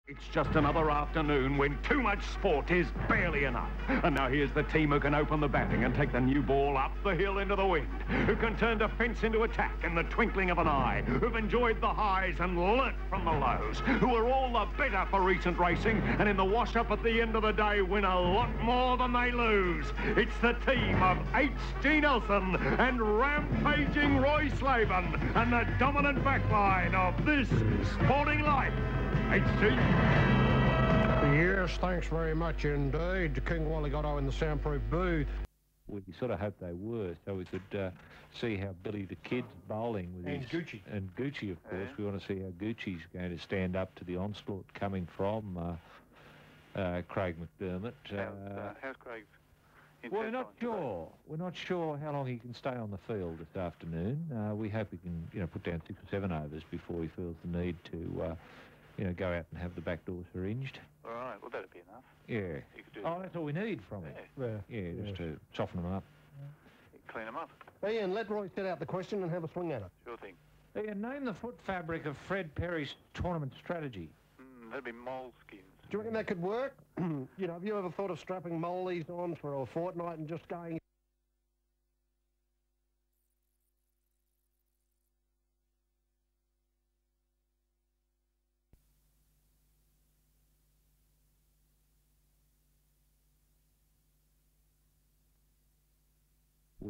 It's just another afternoon when too much sport is barely enough. And now here's the team who can open the batting and take the new ball up the hill into the wind, who can turn defence into attack in the twinkling of an eye, who've enjoyed the highs and learnt from the lows, who are all the better for recent racing and in the wash-up at the end of the day win a lot more than they lose. It's the team of H.G. Nelson and rampaging Roy Slaven and the dominant backline of this sporting life. H.G. Yes, thanks very much indeed. King Wally Gotto in the soundproof booth. We sort of hoped they were, so we could see how Billy the Kid's bowling with and Gucci. And Gucci, of course. We want to see how Gucci's going to stand up to the onslaught coming from Craig McDermott. How's Craig's? Well, we're not sure. We're not sure how long he can stay on the field this afternoon. We hope he can, put down 6 or 7 overs before he feels the need to, go out and have the back door syringed. All right, well, that'd be enough. Yeah. That's all we need from him. Yeah, just to soften him up. Clean him up. Ian, let Roy set out the question and have a swing at it. Sure thing. Ian, name the foot fabric of Fred Perry's tournament strategy. That'd be moleskins. Do you reckon that could work? Have you ever thought of strapping moleys on for a fortnight and just going...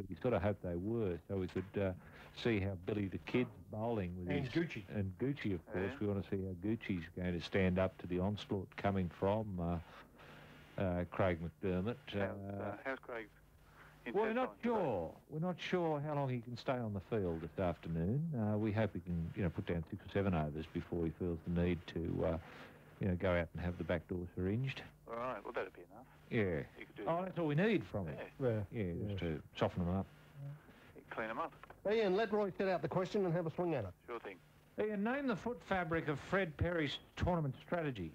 We sort of hoped they were, so we could see how Billy the Kid's bowling with and Gucci. And Gucci, of course. We want to see how Gucci's going to stand up to the onslaught coming from Craig McDermott. How's Craig's? Well, we're not sure. We're not sure how long he can stay on the field this afternoon. We hope he can, put down 6 or 7 overs before he feels the need to, go out and have the back door syringed. All right, well, that'd be enough. Yeah. That's all we need from him. Just to soften him up. Clean him up. Ian, let Roy set out the question and have a swing at it. Sure thing. Ian, name the foot fabric of Fred Perry's tournament strategy.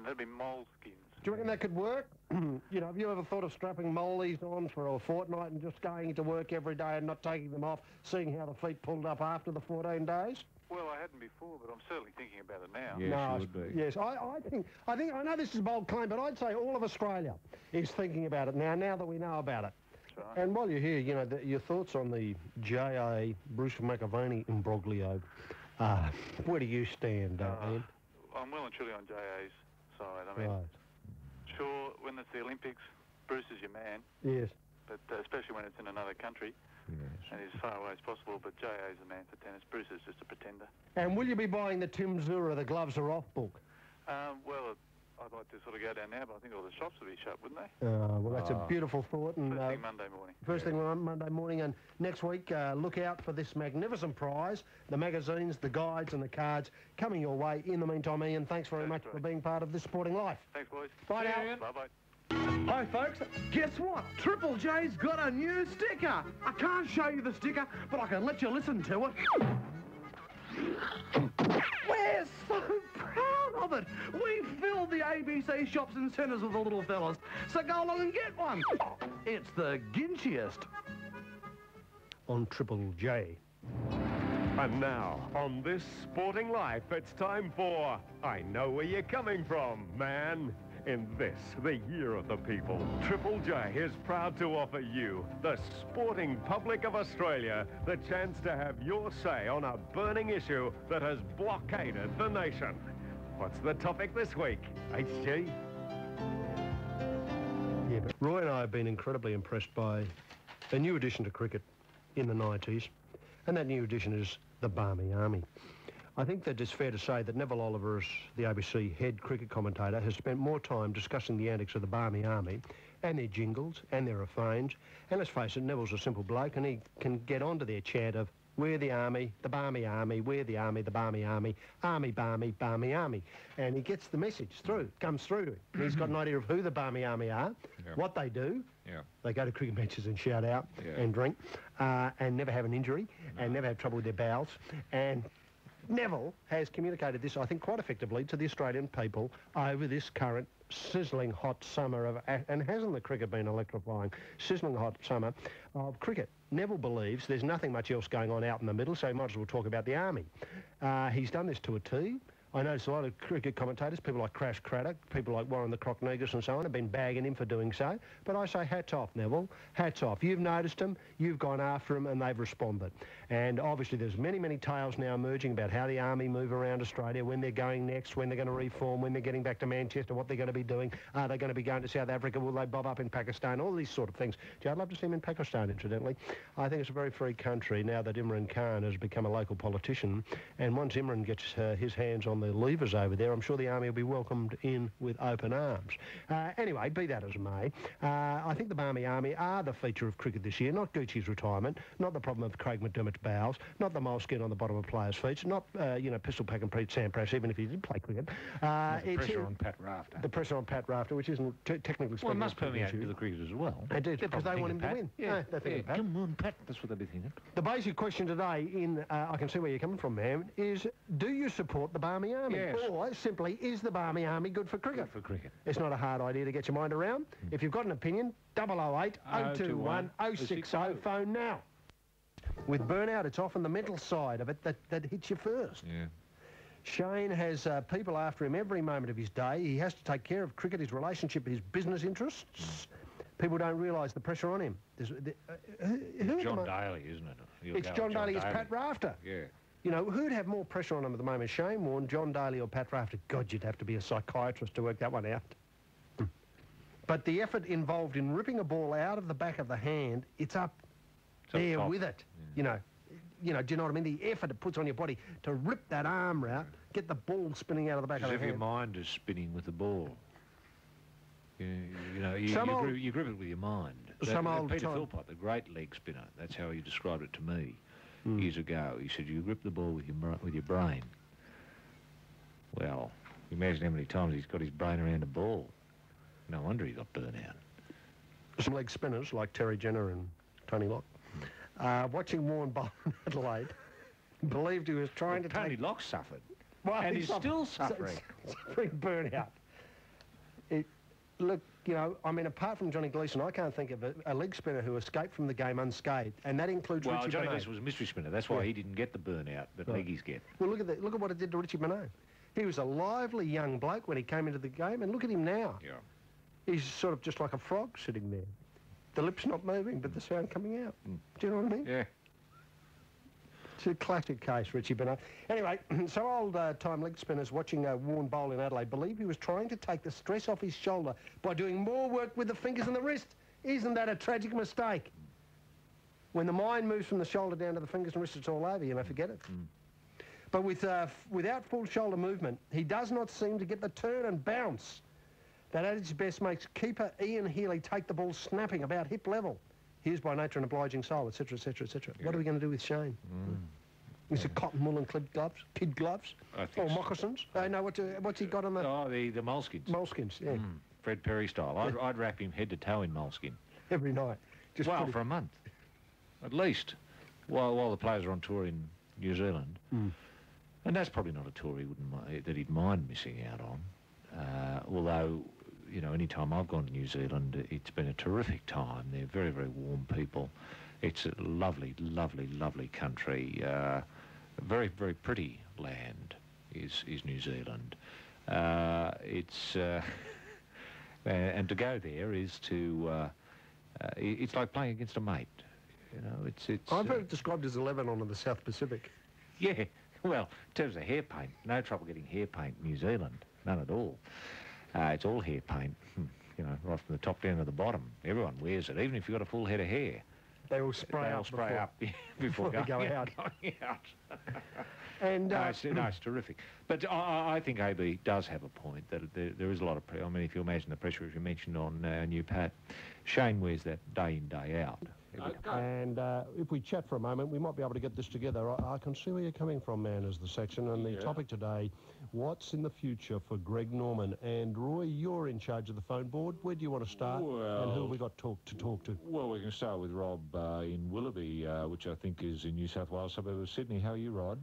That'd be moleskins. Do you reckon that could work? Have you ever thought of strapping moleys on for a fortnight and just going to work every day and not taking them off, seeing how the feet pulled up after the 14 days? Well, I hadn't before, but I'm certainly thinking about it now. Yes, you would be. Yes, I think, I know this is a bold claim, but I'd say all of Australia is thinking about it now that we know about it. That's right. And while you're here, your thoughts on the J.A. Bruce McAvaney imbroglio, where do you stand, Ian? I'm well and truly on J.A.'s side. I mean, sure, when it's the Olympics, Bruce is your man. Yes. But especially when it's in another country. Yes. And he's as far away as possible, but J.A.'s the man for tennis. Bruce is just a pretender. And will you be buying the Tim Zura, the gloves are off book? Well, I'd like to sort of go down now, but I think all the shops will be shut, wouldn't they? Well, that's a beautiful thought. And, First thing Monday morning. First thing Monday morning, and next week, look out for this magnificent prize, the magazines, the guides and the cards coming your way. In the meantime, Ian, thanks very much for being part of this sporting life. Thanks, boys. Bye now. Bye-bye. Hi folks, guess what? Triple J's got a new sticker. I can't show you the sticker, but I can let you listen to it. We're so proud of it. We filled the ABC shops and centres with the little fellas, so go along and get one. It's the Ginchiest. On Triple J. And now, on this sporting life, it's time for I Know Where You're Coming From, man. In this, the year of the people, Triple J is proud to offer you, the sporting public of Australia, the chance to have your say on a burning issue that has blockaded the nation. What's the topic this week, HG? Yeah, but Roy and I have been incredibly impressed by a new addition to cricket in the 90s, and that new addition is the Barmy Army. I think that it's fair to say that Neville Oliver, as the ABC head cricket commentator, has spent more time discussing the antics of the Barmy Army and their jingles and their refrains. And let's face it, Neville's a simple bloke and he can get onto their chant of we're the army, the Barmy Army, we're the army, the Barmy Army, army, Barmy, Barmy Army. And he gets the message through, comes through to him. And he's got an idea of who the Barmy Army are, what they do. They go to cricket matches and shout out and drink and never have an injury and never have trouble with their bowels. And Neville has communicated this, I think, quite effectively to the Australian people over this current sizzling hot summer and hasn't the cricket been electrifying? Sizzling hot summer of cricket. Neville believes there's nothing much else going on out in the middle, so he might as well talk about the army. He's done this to a T. I notice a lot of cricket commentators, people like Crash Craddock, people like Warren the Croc Negus and so on, have been bagging him for doing so. But I say hats off, Neville. Hats off. You've noticed them, you've gone after them, and they've responded. And obviously there's many, many tales now emerging about how the Army move around Australia, when they're going next, when they're going to reform, when they're getting back to Manchester, what they're going to be doing. Are they going to be going to South Africa? Will they bob up in Pakistan? All these sort of things. Gee, I'd love to see him in Pakistan, incidentally. I think it's a very free country now that Imran Khan has become a local politician. And once Imran gets his hands on the levers over there, I'm sure the Army will be welcomed in with open arms. Anyway, be that as it may, I think the Barmy Army are the feature of cricket this year, not Gucci's retirement, not the problem of Craig McDermott's bowels, not the moleskin on the bottom of players' feet, not, pistol pack and Pete Sampras, even if he did play cricket. The pressure on Pat Rafter. The pressure on Pat Rafter, which isn't technically speaking... Well, it must permeate into the cricket as well. They do, because they want him to win. Yeah, they think of Pat. Come on, Pat. That's what they'll be thinking. The basic question today, I can see where you're coming from, man, is do you support the Barmy Army? Yes. Or simply, is the Barmy Army good for cricket? Good for cricket. It's not a hard idea to get your mind around. If you've got an opinion, 008 021 060, phone now. With burnout, it's often the mental side of it that hits you first. Yeah. Shane has people after him every moment of his day. He has to take care of cricket, his relationship, his business interests. People don't realise the pressure on him. John Daly, isn't it? It's John Daly, it's Pat Rafter. Yeah. You know, who'd have more pressure on him at the moment, Shane Warne, John Daly or Pat Rafter? God, you'd have to be a psychiatrist to work that one out. But the effort involved in ripping a ball out of the back of the hand, it's up there with it. Yeah. You know, do you know what I mean? The effort it puts on your body to rip that arm out, get the ball spinning out of the back of the hand. As if your mind is spinning with the ball. You grip it with your mind. Peter Philpott, the great leg spinner, that's how he described it to me years ago. He said, you grip the ball with your brain. Well, imagine how many times he's got his brain around a ball. No wonder he got burnt out. Some leg spinners like Terry Jenner and Tony Locke, watching Warne bowl in Adelaide, believed he was trying to Tony take... Locke suffered. Well, and he's still suffering. Suffering burnout. Look, you know, I mean, apart from Johnny Gleeson, I can't think of a leg spinner who escaped from the game unscathed, and that includes Richie Benaud. Well, Johnny Gleeson was a mystery spinner. That's why he didn't get the burnout that leggies get. Well, look at what it did to Richie Benaud. He was a lively young bloke when he came into the game, and look at him now. Yeah. He's sort of just like a frog sitting there. The lips not moving, but the sound coming out. Do you know what I mean? Yeah. It's a classic case, Richie Benaud. Anyway, so old-time leg spinners watching Warne bowl in Adelaide believe he was trying to take the stress off his shoulder by doing more work with the fingers and the wrist. Isn't that a tragic mistake? When the mind moves from the shoulder down to the fingers and wrists, it's all over, you know, forget it. But without full shoulder movement, he does not seem to get the turn and bounce that at its best makes keeper Ian Healy take the ball snapping about hip level. Here's by nature an obliging soul, etc., etc., etc. What are we going to do with Shane? Is it cotton wool and kid gloves? I think or moccasins? No, what's he got on the... Oh, the moleskins. Moleskins, yeah. Fred Perry style. I'd wrap him head to toe in moleskin. Every night. Just for a month. At least. While the players are on tour in New Zealand. And that's probably not a tour he'd mind missing out on. Although... You know, any time I've gone to New Zealand, it's been a terrific time. They're very, very warm people. It's a lovely, lovely, lovely country. Very, very pretty land is New Zealand. And to go there is to... it's like playing against a mate. You know, it's... I've heard it described as a Lebanon of the South Pacific. Yeah, well, in terms of hair paint, no trouble getting hair paint in New Zealand. None at all. It's all hair paint, you know, right from the top down to the bottom. Everyone wears it, even if you've got a full head of hair. They all spray up before they go out. Going out. And no, it's terrific. But I think AB does have a point that there is a lot of pressure. I mean, if you imagine the pressure, as you mentioned on our new Pat, Shane wears that day in, day out. And if we chat for a moment, we might be able to get this together. I can see where you're coming from, man, as the section. And the topic today, what's in the future for Greg Norman? And Roy, you're in charge of the phone board. Where do you want to start? And who have we got to talk to? Well, we can start with Rob in Willoughby, which I think is in New South Wales, suburb of Sydney. How are you, Rod?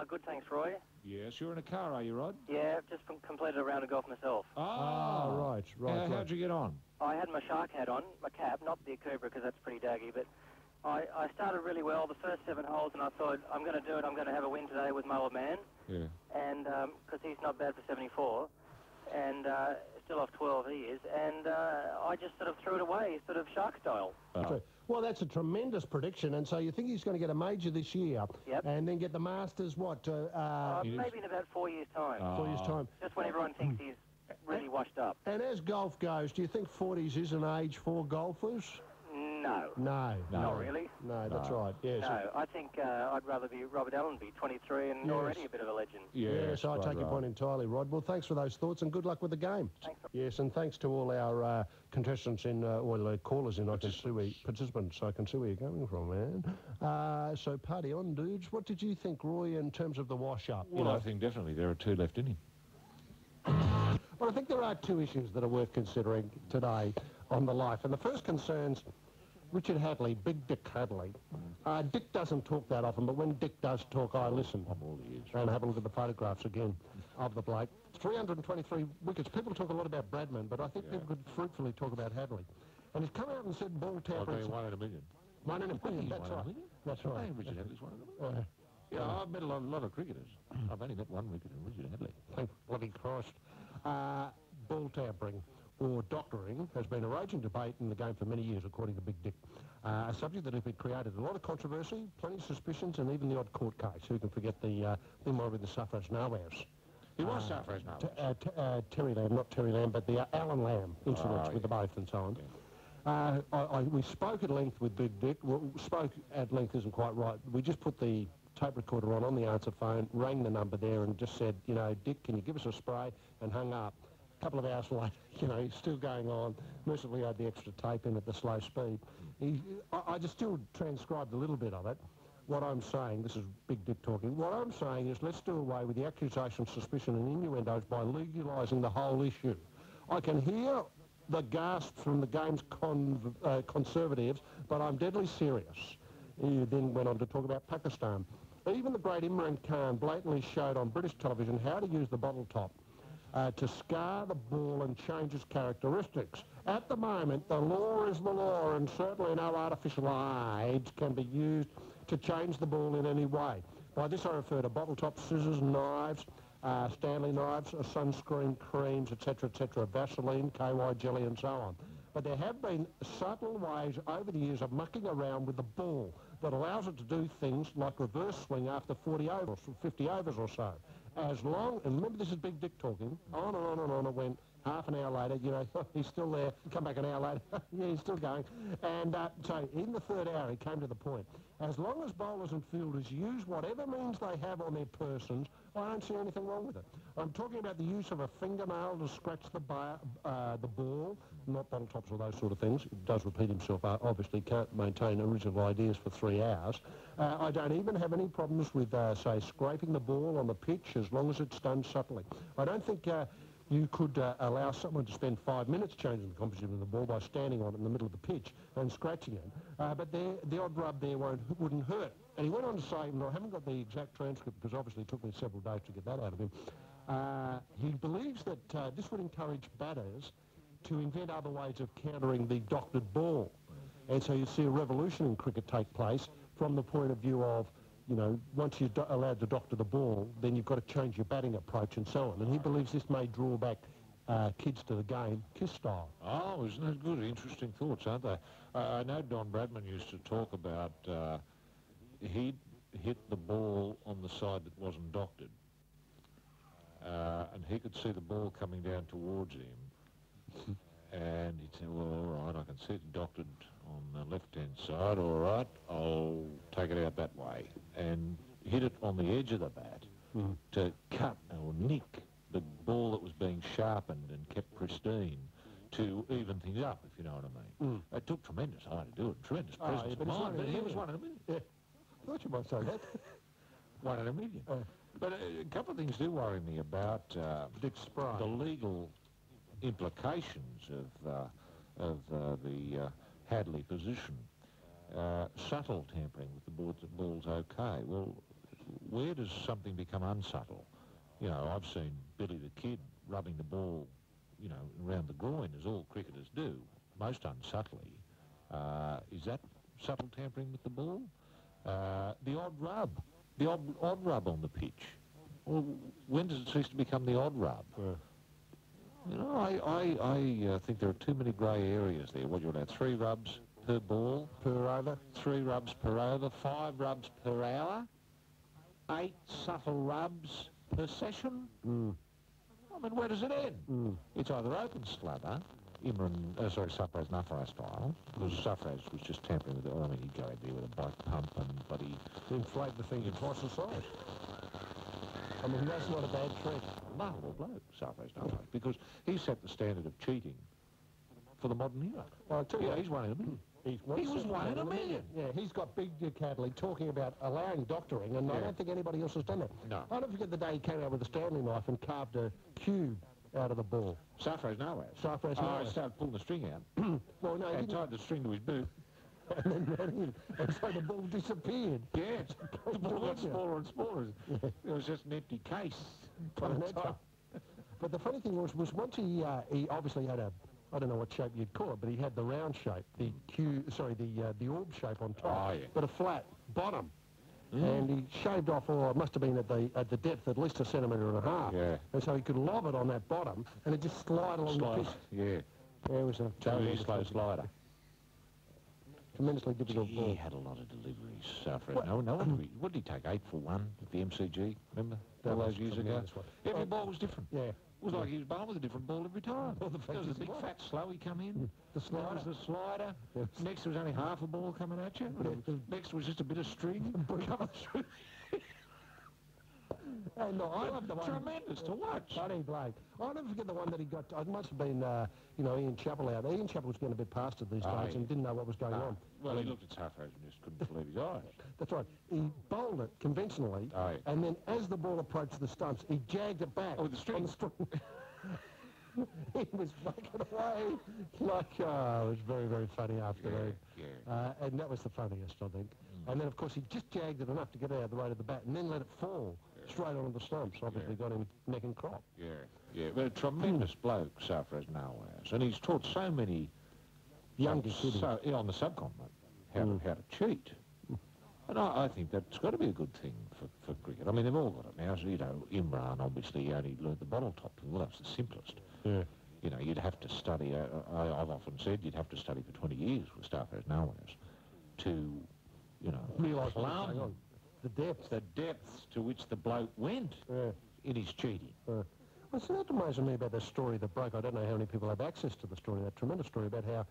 Good, thanks, Roy. Yes, you're in a car, are you, Rod? Yeah, just completed a round of golf myself. Right. How'd you get on? I had my shark hat on, my cap, not the Cobra because that's pretty daggy, but I started really well the first 7 holes, and I thought, I'm going to do it. I'm going to have a win today with my old man. Yeah. And because he's not bad for 74, and still off 12 he is. And I just sort of threw it away, sort of shark style. Oh. Well, that's a tremendous prediction, and so you think he's going to get a major this year, Yep. and then get the Masters, what? Maybe in about 4 years' time. 4 years' time. Just when everyone thinks he's really washed up. And as golf goes, do you think 40s is an age for golfers? No. No. Not really. No, that's right. Yes. No, I think I'd rather be Robert Allen, be 23 and already a bit of a legend. Yes, I take your point entirely, Rod. Well, thanks for those thoughts and good luck with the game. Thanks. Yes, and thanks to all our contestants or callers in, I can see where, participants, I can see where you're coming from, man. So party on, dudes. What did you think, Roy, in terms of the wash-up? Well, I think definitely there are 2 left in him. Well, I think there are 2 issues that are worth considering today on the life, and the first concerns Richard Hadley, Big Dick Hadley. Dick doesn't talk that often, but when Dick does talk, I listen. I'm all ears. And have a look at the photographs again of the bloke. 323 wickets. People talk a lot about Bradman, but I think people could fruitfully talk about Hadley. And he's come out and said ball tampering. 1 in a million. 1 in a million, that's right. That's right. Hey, Richard Hadley's 1 in a million. Yeah, I've met a lot of cricketers. I've only met 1 wicket in Richard Hadley. Thank bloody Christ. Ball tampering or doctoring has been a raging debate in the game for many years, according to Big Dick. A subject that has been created a lot of controversy, plenty of suspicions, and even the odd court case. Who can forget the memoir with the Suffrage Nawaz? He was Suffrage Nawaz. Terry Lamb, not Terry Lamb, but the Alan Lamb incidents with the both and so on. We spoke at length with Big Dick. Well, spoke at length isn't quite right. We just put the tape recorder on the answer phone, rang the number there and just said, you know, Dick, can you give us a spray, and hung up. A couple of hours later, you know, he's still going on. Mercifully, I had the extra tape in at the slow speed. I just still transcribed a little bit of it. What I'm saying, this is Big Dick talking, what I'm saying is let's do away with the accusation, suspicion and innuendos by legalising the whole issue. I can hear the gasp from the game's conservatives, but I'm deadly serious. He then went on to talk about Pakistan. Even the great Imran Khan blatantly showed on British television how to use the bottle top to scar the ball and change its characteristics. At the moment, the law is the law, and certainly no artificial aids can be used to change the ball in any way. By this I refer to bottle top scissors, knives, Stanley knives, sunscreen creams, etc., Vaseline, KY jelly and so on. But there have been subtle ways over the years of mucking around with the ball that allows it to do things like reverse swing after 40 overs, 50 overs or so. As long, and remember this is Big Dick talking, on and on and on it went. Half an hour later, you know, he's still there. Come back an hour later, yeah, he's still going. And so in the 3rd hour, he came to the point. As long as bowlers and fielders use whatever means they have on their persons, I don't see anything wrong with it. I'm talking about the use of a fingernail to scratch the ball, not bottle tops or those sort of things. It does repeat himself, obviously can't maintain original ideas for 3 hours. I don't even have any problems with, say, scraping the ball on the pitch as long as it's done subtly. I don't think you could allow someone to spend 5 minutes changing the composition of the ball by standing on it in the middle of the pitch and scratching it. But the odd rub there wouldn't hurt. And he went on to say, and I haven't got the exact transcript because obviously it took me several days to get that out of him, he believes that this would encourage batters to invent other ways of countering the doctored ball. And so you see a revolution in cricket take place from the point of view of, you know, once you're allowed to doctor the ball, then you've got to change your batting approach and so on. And he believes this may draw back kids to the game, KISS style. Oh, isn't that good? Interesting thoughts, aren't they? I know Don Bradman used to talk about he'd hit the ball on the side that wasn't doctored. And he could see the ball coming down towards him. And he'd say, well, all right, I can see it doctored on the left-hand side, all right, I'll take it out that way. And hit it on the edge of the bat to cut or nick the ball that was being sharpened and kept pristine to even things up, if you know what I mean. It took tremendous eye to do it, tremendous presence of mind, but he was 1 in a million. Yeah, I thought you might say that. 1 in a million. But a couple of things do worry me about the legal implications of the Hadley position. Subtle tampering with the ball's okay. Well, where does something become unsubtle? You know, I've seen Billy the Kid rubbing the ball, you know, around the groin, as all cricketers do, most unsubtly. Is that subtle tampering with the ball. The odd rub. The odd rub on the pitch. Well, when does it cease to become the odd rub? Yeah. You know, I think there are too many grey areas there. What, you're allowed 3 rubs per ball? Per over? 3 rubs per over, 5 rubs per hour, 8 subtle rubs per session? I mean, where does it end? It's either open slugger, Safraz Nafara style, because Safraz was just tampering with it. I mean, he'd go out there with a bike pump and bloody... Inflate the thing twice the size. I mean, that's not a bad trick. Remarkable bloke, Safraz Nafara, because he set the standard of cheating for the modern era. Well, I'll tell you, he's 1 in a million. He was 1 in a million. Yeah, he's got big Cadley talking about allowing doctoring, and I don't think anybody else has done that. No. I don't forget the day he came out with a Stanley knife and carved a cube out of the ball. Safraz Nawaz. Safraz I Nawaz. started pulling the string out. Well, no, he and didn't. tied the string to his boot. And then ran in, and so the ball disappeared. Yes. The ball got smaller and smaller. It was just an empty case. But the funny thing was once he obviously had a, I don't know what shape you'd call it, but he had the round shape, the orb shape on top, but a flat bottom. And he shaved off, or it must have been at the depth at least 1.5 centimetres. Yeah. And so he could lob it on that bottom, and it just slide along the pitch. Yeah. Yeah, it was a Totally slow slider. tremendously difficult ball. He had a lot of deliveries, Safraz. No wonder what did he take, 8 for 1 at the MCG, remember? That All was those years ago. tremendous one. Every ball was different. Yeah. It was like he was bowling with a different ball every time. Well, the there fact was is a big he was. fat slowy come in. The There slider. was the slider. Yes. Next there was only half a ball coming at you. Next was just a bit of string coming through. And no, I love the one. Tremendous to watch. Funny bloke. I'll never forget the one that he got. It must have been, Ian Chappell out. Ian Chappell was getting a bit past it these days and didn't know what was going on. Well, he looked at Safraz and just couldn't believe his eyes. That's right. He bowled it conventionally, and then as the ball approached the stumps, he jagged it back. Oh, with the string. On the string. He was fucking away. Like, it was very, very funny afternoon. Yeah. And that was the funniest, I think. And then, of course, he just jagged it enough to get out of the way of the bat and then let it fall straight onto the stumps. Obviously got him neck and crop. Yeah. But a tremendous bloke, Safraz Nawaz. And he's taught so many Younger kiddies. on the subcontinent how to cheat. And I think that's got to be a good thing for cricket. I mean, they've all got it now. So, Imran, obviously, he only learned the bottle top thing. Well, that's the simplest. Yeah. You'd have to study, I've often said, you'd have to study for 20 years with Safraz Nawaz to, Realise what's going plumb on. The depths to which the bloke went in his cheating. Well, so that reminds me about the story that broke. I don't know how many people have access to the story, that tremendous story about how,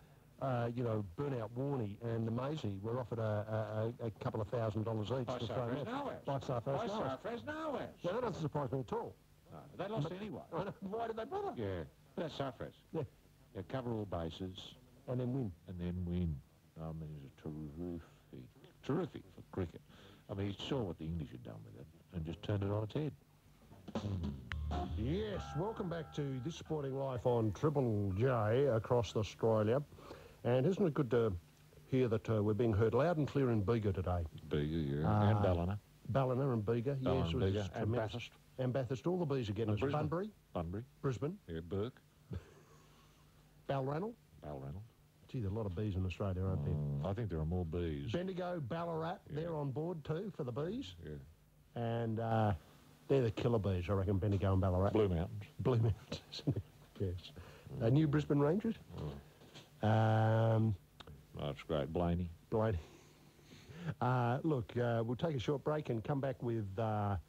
Burnout Warne and the Maisie were offered a couple of $1,000s each By to throw Safraz out. Nawaz. By Safraz Nawaz. Safraz Nawaz. Now, that doesn't surprise me at all. No, they lost anyway. Why did they bother? Yeah. But that's Safraz. Yeah. Yeah, cover all bases And then win. and then win. I mean, it was terrific for cricket. I mean, he saw what the English had done with it and just turned it on its head. Yes, welcome back to This Sporting Life on Triple J across Australia. And isn't it good to hear that we're being heard loud and clear in Bega today? Bega, yeah. And Ballina. Ballina and Bega, yes. and Bega, and tremendous. Bathurst. And Bathurst, all the bees are getting us. Brisbane. Bunbury, Bunbury. Brisbane, Yeah, Burke. Balranald. Balranald. Gee, there are a lot of bees in Australia, aren't there? I think there are more bees. Bendigo, Ballarat, they're on board too for the bees. Yeah. And they're the killer bees, I reckon, Bendigo and Ballarat. Blue Mountains. Blue Mountains, yes. New Brisbane Rangers. That's great. Blaney. Blaney. Look, we'll take a short break and come back with, the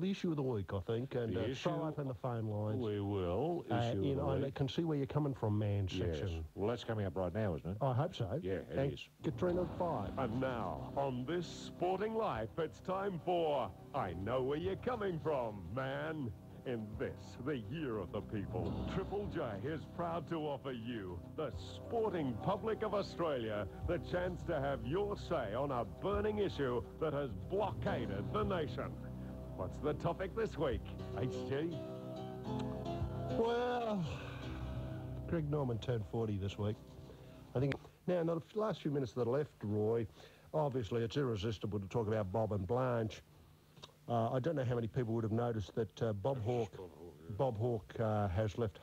issue of the week, I think, and throw open the phone lines. We will. Issue of the I week. can see where you're coming from, man, section. Yes. Well, that's coming up right now, isn't it? I hope so. Yeah, it is. Katrina 5. And now, on This Sporting Life, it's time for I Know Where You're Coming From, Man. In this, the year of the people, Triple J is proud to offer you, the sporting public of Australia, the chance to have your say on a burning issue that has blockaded the nation. What's the topic this week, HG? Well, Greg Norman turned 40 this week. I think. Now, in the last few minutes that are left, Roy, obviously it's irresistible to talk about Bob and Blanche. I don't know how many people would have noticed that Bob Hawke has left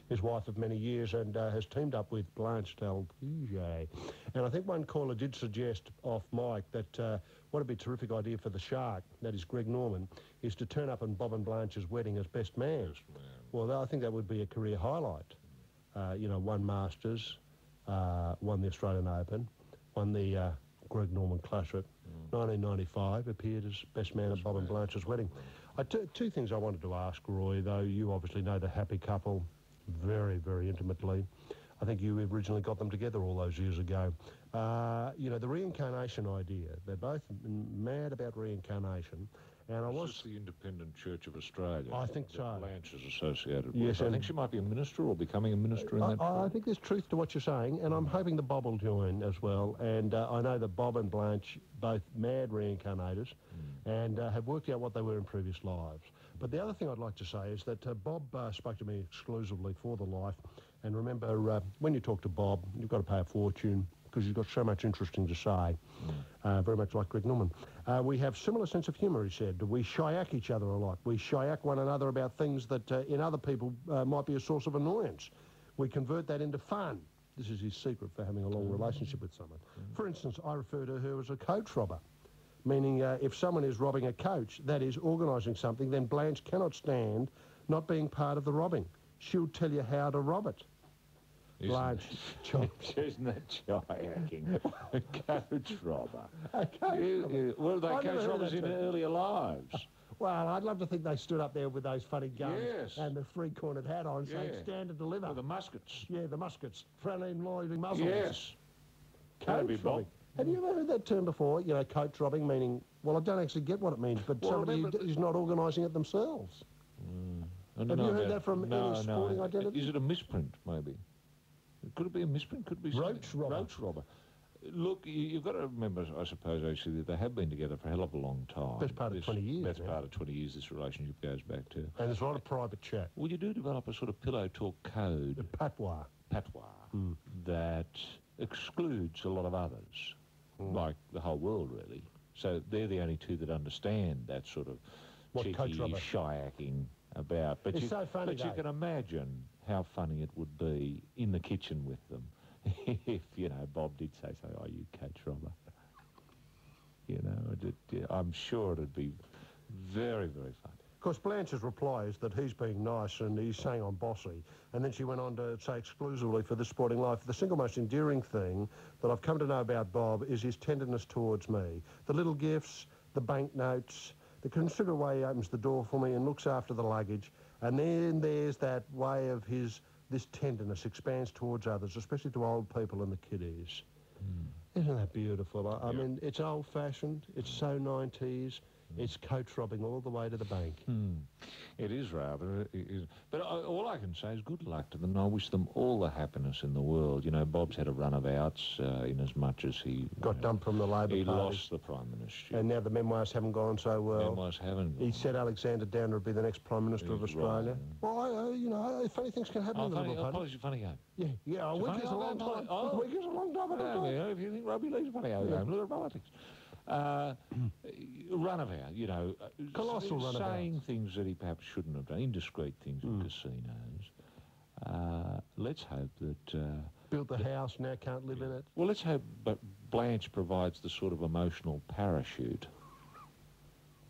his wife of many years, and has teamed up with Blanche Talpige. And I think one caller did suggest off mic that what would be a terrific idea for the Shark, that is Greg Norman, is to turn up in Bob and Blanche's wedding as best man. Well, I think that would be a career highlight. You know, won Masters, won the Australian Open, won the Greg Norman Classic. 1995, appeared as best man at Bob and Blanche's wedding. Two things I wanted to ask, Roy, though. You obviously know the happy couple very, very intimately. I think you originally got them together all those years ago. You know, the reincarnation idea. They're both mad about reincarnation. And I was... Is this the Independent Church of Australia? I think so. Blanche is associated with. Yes, I think she might be a minister or becoming a minister in that. I think there's truth to what you're saying, and I'm hoping the Bob will join as well. And I know that Bob and Blanche, both mad reincarnators, and have worked out what they were in previous lives. But the other thing I'd like to say is that Bob spoke to me exclusively for the life. And remember, when you talk to Bob, you've got to pay a fortune, because he's got so much interesting to say, very much like Greg Norman. We have similar sense of humour, he said. We shayak each other a lot. We shayak one another about things that in other people might be a source of annoyance. We convert that into fun. This is his secret for having a long relationship with someone. For instance, I refer to her as a coach robber, meaning if someone is robbing a coach, that is organising something, then Blanche cannot stand not being part of the robbing. She'll tell you how to rob it. Blanche. Isn't that kayaking? A coach robber. A coach robber. Well, they coach robbers in earlier lives. Well, I'd love to think they stood up there with those funny guns and the three-cornered hat on, saying stand and deliver. With the muskets. Yeah, the muskets. Friendly loitering muzzles. Yes. Coach robbing. Have you ever heard that term before? You know, coach robbing, meaning, well, I don't actually get what it means, but somebody is not organising it themselves. Have you heard that from any sporting identity? Is it a misprint, maybe? Could it be a misprint? Could it be roach robber? Roach robber. Look, you've got to remember, I suppose, actually, that they have been together for a hell of a long time. Best part of 20 years. Best part of 20 years this relationship goes back to. And there's a lot of private chat. Well, you do develop a sort of pillow talk code. The patois. That excludes a lot of others, like the whole world, really. So they're the only two that understand that sort of cheeky shayaking about. But it's so funny, but you can imagine how funny it would be in the kitchen with them if, you know, Bob did say, oh, you coach robber. You know, I'm sure it'd be very, very funny. Of course, Blanche's reply is that he's being nice and he's saying I'm bossy. And then she went on to say exclusively for the sporting life, the single most endearing thing that I've come to know about Bob is his tenderness towards me. The little gifts, the banknotes, the considerate way he opens the door for me and looks after the luggage. And then there's that way of this tenderness expands towards others, especially to old people and the kiddies. Isn't that beautiful? I mean, it's old-fashioned, it's so 90s, it's coach robbing all the way to the bank. It is rather. But all I can say is good luck to them. I wish them all the happiness in the world. You know, Bob's had a run of outs in as much as he... Got dumped from the Labor Party. He lost the Prime Minister. And now the memoirs haven't gone so well. Memoirs haven't. He said Alexander Downer would be the next Prime Minister of Australia. Right. Well, you know, funny things can happen in the Liberal Party. It's a funny game. Yeah, a week is a long time. A week is a long time. If you think rugby league's a funny game, look at politics. Runabout, you know, colossal runabout. Saying things that he perhaps shouldn't have done, indiscreet things in casinos. Let's hope that... built the house, now can't live in it. Well, let's hope Blanche provides the sort of emotional parachute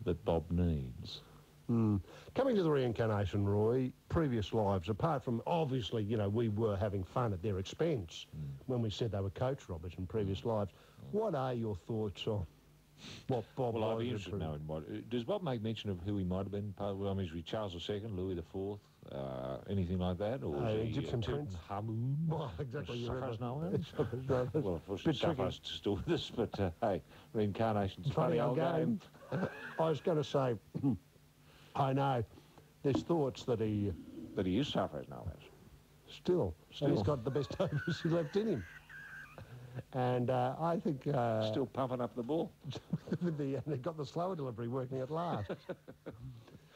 that Bob needs. Coming to the reincarnation, Roy, previous lives, apart from, obviously, you know, we were having fun at their expense when we said they were coach robbers in previous lives, what are your thoughts on what Bob... Well, I'd be interested in knowing what... Does Bob make mention of who he might have been? I mean, is he Charles II, Louis IV, anything like that? Or is he Egyptian prince? Hamoon? Well, exactly. Suffer's no one? Well, of course, Suffer's still with us, but, hey, reincarnation's a funny old game. I was going to say, I know, there's thoughts that he... But he is Suffer's no one. Still. And he's got the best overs left in him. And I think... Still pumping up the ball. And they got the slower delivery working at last.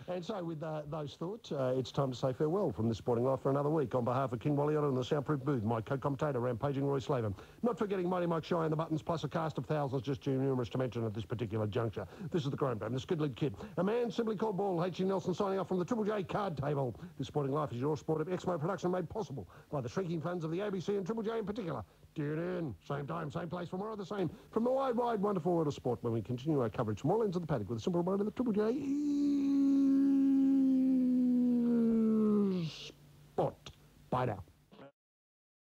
And so with those thoughts, it's time to say farewell from This Sporting Life for another week. On behalf of King Walliotto and the Soundproof Booth, my co-commentator, rampaging Roy Slaven. Not forgetting Mighty Mike Shy and the Buttons, plus a cast of thousands just too numerous to mention at this particular juncture. This is the Chrome Dome, the Skidled Kid. A man simply called Ball, H.G. Nelson signing off from the Triple J card table. This Sporting Life is your sport of Exmo production made possible by the shrinking funds of the ABC and Triple J in particular. Tune in, same time, same place for more of the same from the wide, wonderful world of sport when we continue our coverage from all ends of the paddock with a simple reminder that Triple J is sport. Bye now.